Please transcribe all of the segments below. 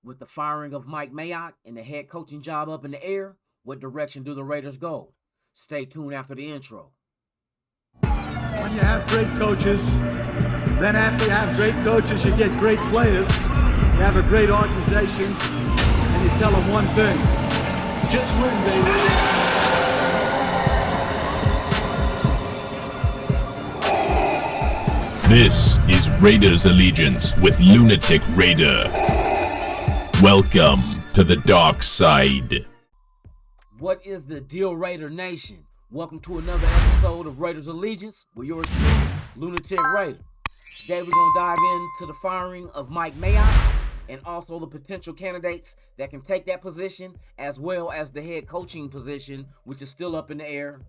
With the firing of Mike Mayock and the head coaching job up in the air, what direction do the Raiders go? Stay tuned after the intro. When you have great coaches, then after you have great coaches, you get great players. You have a great organization, and you tell them one thing: just win, baby. This is Raiders Allegiance with Lunatic Raider. Welcome to the dark side. What is the deal, Raider Nation? Welcome to another episode of Raiders Allegiance with yours truly, Lunatic Raider. Today we're going to dive into the firing of Mike Mayock and also the potential candidates that can take that position, as well as the head coaching position, which is still up in the air,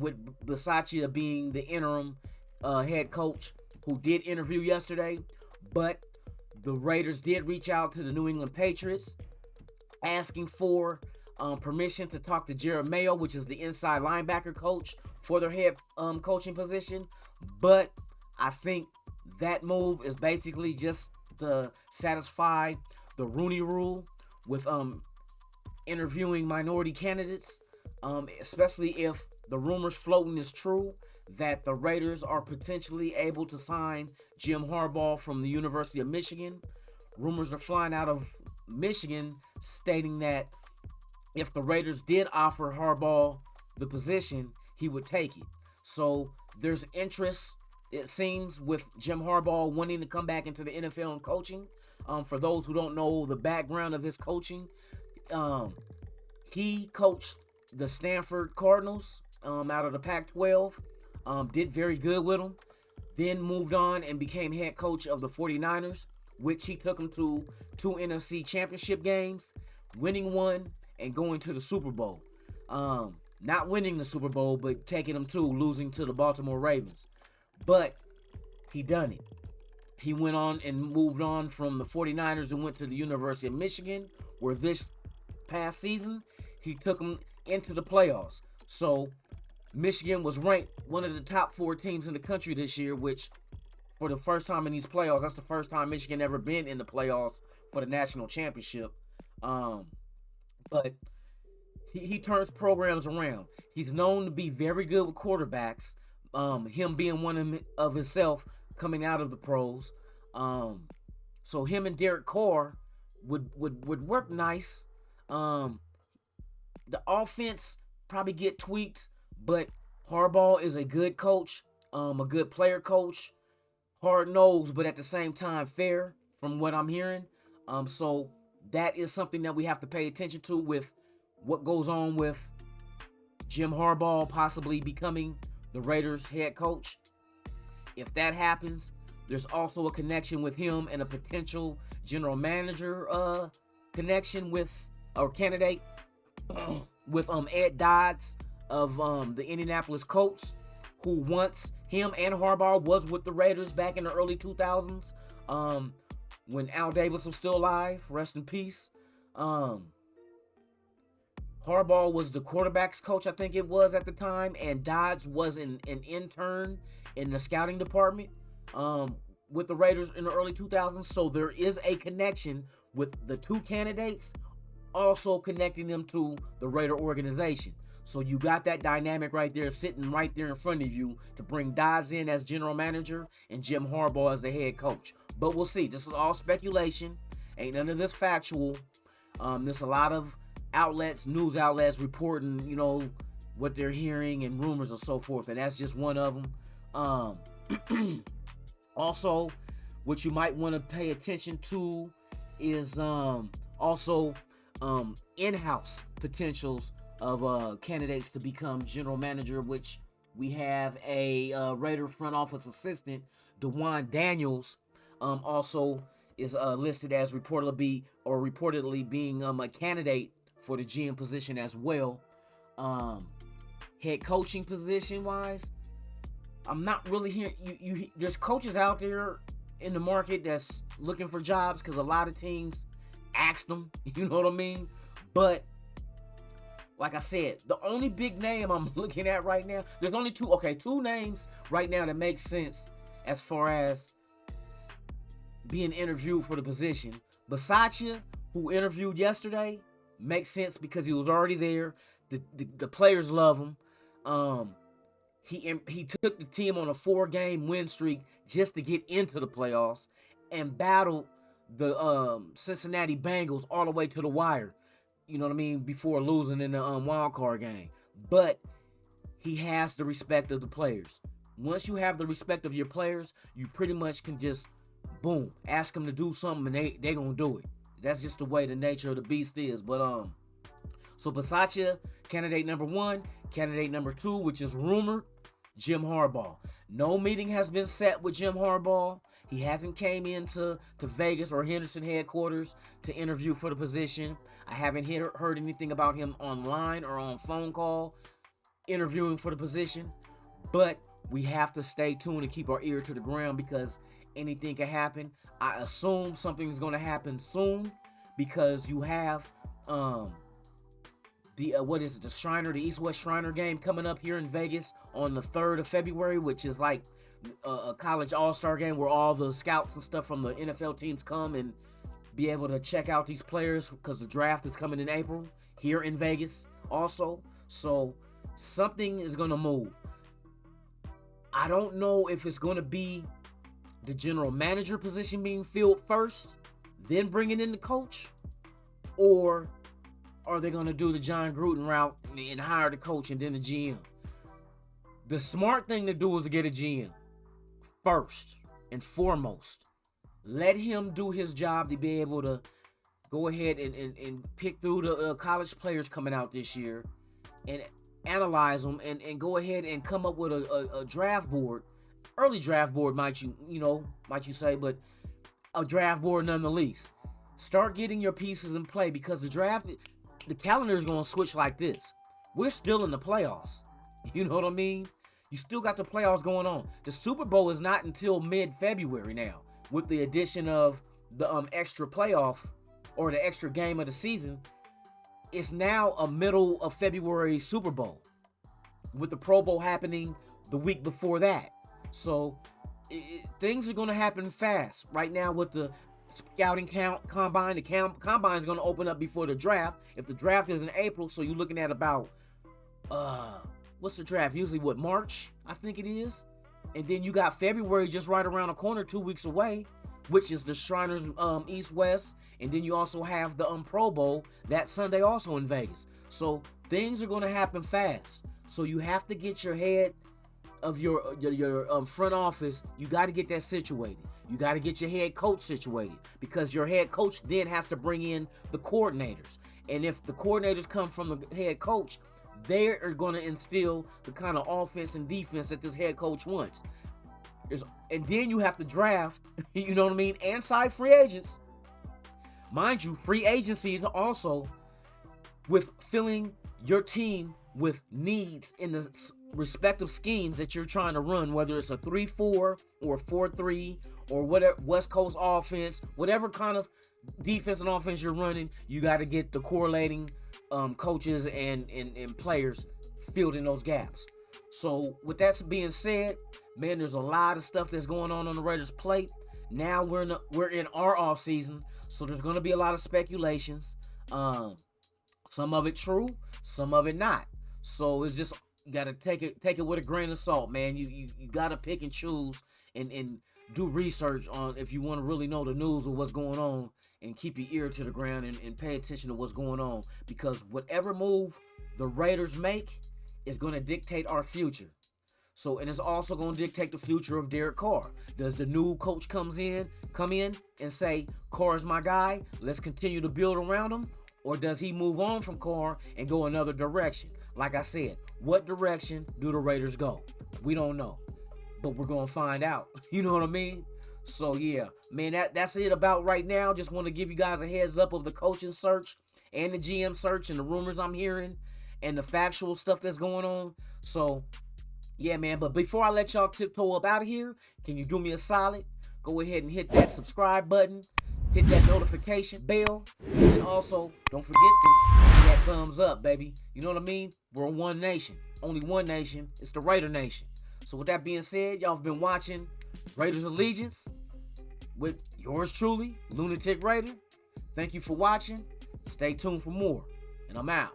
with Bisaccia being the interim head coach who did interview yesterday. But the Raiders did reach out to the New England Patriots asking for permission to talk to Jerod Mayo, which is the inside linebacker coach, for their head coaching position. But I think that move is basically just to satisfy the Rooney Rule with interviewing minority candidates, especially if the rumors floating is true that the Raiders are potentially able to sign Jim Harbaugh from the University of Michigan. Rumors are flying out of Michigan stating that if the Raiders did offer Harbaugh the position, he would take it. So there's interest, it seems, with Jim Harbaugh wanting to come back into the NFL and coaching. For those who don't know the background of his coaching, he coached the Stanford Cardinals out of the Pac-12, did very good with them, then moved on and became head coach of the 49ers, which he took them to 2 NFC championship games, winning one and going to the Super Bowl. Not winning the Super Bowl, but taking them to losing to the Baltimore Ravens. But he done it. He went on and moved on from the 49ers and went to the University of Michigan, where this past season he took them into the playoffs. So Michigan was ranked one of the top 4 teams in the country this year, which for the first time in these playoffs, that's the first time Michigan ever been in the playoffs for the national championship. But he turns programs around. He's known to be very good with quarterbacks. Him being one of himself coming out of the pros. So him and Derek Carr would work nice. The offense probably get tweaked, but Harbaugh is a good coach, a good player coach, hard-nosed, but at the same time fair, from what I'm hearing. So that is something that we have to pay attention to with what goes on with Jim Harbaugh possibly becoming the Raiders head coach. If that happens, there's also a connection with him and a potential general manager connection with, or candidate with Ed Dodds of the Indianapolis Colts, who once him and Harbaugh was with the Raiders back in the early 2000s, when Al Davis was still alive, rest in peace. Harbaugh was the quarterback's coach, I think it was at the time, and Dodds was an intern in the scouting department with the Raiders in the early 2000s. So there is a connection with the two candidates, also connecting them to the Raider organization. So you got that dynamic right there, sitting right there in front of you, to bring Dodds in as general manager and Jim Harbaugh as the head coach. But we'll see. This is all speculation. Ain't none of this factual. There's a lot of outlets, news outlets reporting, what they're hearing and rumors and so forth. And that's just one of them. Also, what you might want to pay attention to is also in-house potentials of candidates to become general manager, which we have a Raider front office assistant, DeJuan Daniels, also is listed as reportedly being a candidate for the GM position as well. Head coaching position wise, I'm not really hearing there's coaches out there in the market that's looking for jobs, because a lot of teams asked them, you know what I mean? But like I said, the only big name I'm looking at right now, there's only two names right now that make sense as far as being interviewed for the position. Bisaccia who interviewed yesterday, makes sense because he was already there. The players love him. He took the team on a 4-game win streak just to get into the playoffs and battled the Cincinnati Bengals all the way to the wire. You know what I mean? Before losing in the wild card game. But he has the respect of the players. Once you have the respect of your players, you pretty much can just, boom, ask them to do something and they gonna do it. That's just the way the nature of the beast is. But so Bisaccia, candidate number 1, candidate number 2, which is rumored, Jim Harbaugh. No meeting has been set with Jim Harbaugh. He hasn't came into Vegas or Henderson headquarters to interview for the position. I haven't heard anything about him online or on phone call interviewing for the position. But we have to stay tuned and keep our ear to the ground because anything can happen. I assume something's going to happen soon because you have the East-West Shriner game coming up here in Vegas on the 3rd of February, which is like a college all-star game where all the scouts and stuff from the NFL teams come and be able to check out these players because the draft is coming in April here in Vegas also. So something is going to move. I don't know if it's going to be the general manager position being filled first, then bringing in the coach, or are they going to do the John Gruden route and hire the coach and then the GM? The smart thing to do is to get a GM first and foremost. Let him do his job to be able to go ahead and pick through the college players coming out this year and analyze them and go ahead and come up with a draft board. Early draft board, might you say, but a draft board nonetheless. Start getting your pieces in play because the calendar is going to switch like this. We're still in the playoffs. You know what I mean? You still got the playoffs going on. The Super Bowl is not until mid-February now, with the addition of the extra playoff or the extra game of the season. It's now a middle of February Super Bowl, with the Pro Bowl happening the week before that. So things are going to happen fast. Right now with the scouting combine, the combine is going to open up before the draft. If the draft is in April, so you're looking at about, what's the draft? Usually March, I think it is. And then you got February just right around the corner, 2 weeks away, which is the Shriners East-West. And then you also have the Pro Bowl that Sunday also in Vegas. So things are going to happen fast. So you have to get your head of your front office. You got to get that situated. You got to get your head coach situated because your head coach then has to bring in the coordinators. And if the coordinators come from the head coach, they are going to instill the kind of offense and defense that this head coach wants. And then you have to draft, you know what I mean, and sign free agents. Mind you, free agency also with filling your team with needs in the respective schemes that you're trying to run, whether it's a 3-4 or a 4-3 or whatever West Coast offense, whatever kind of defense and offense you're running, you got to get the correlating coaches and players filled in those gaps. So with that being said, man, there's a lot of stuff that's going on the Raiders' plate. Now we're in our off season, so there's going to be a lot of speculations. Some of it true, some of it not. So it's just, you got to take it with a grain of salt, man. You got to pick and choose and do research on if you want to really know the news of what's going on, and keep your ear to the ground and pay attention to what's going on, because whatever move the Raiders make is going to dictate our future. So, and it's also going to dictate the future of Derek Carr. Does the new coach come in and say, Carr is my guy, let's continue to build around him? Or does he move on from Carr and go another direction? Like I said, what direction do the Raiders go? We don't know, but we're going to find out. You know what I mean? So yeah, man, that's it about right now. Just want to give you guys a heads up of the coaching search and the GM search and the rumors I'm hearing and the factual stuff that's going on. So yeah, man, but before I let y'all tiptoe up out of here, can you do me a solid? Go ahead and hit that subscribe button, hit that notification bell, and also don't forget to hit that thumbs up, baby. You know what I mean? We're one nation, only one nation. It's the Raider Nation. So with that being said, y'all have been watching Raiders Allegiance with yours truly, Lunatic Raider. Thank you for watching. Stay tuned for more. And I'm out.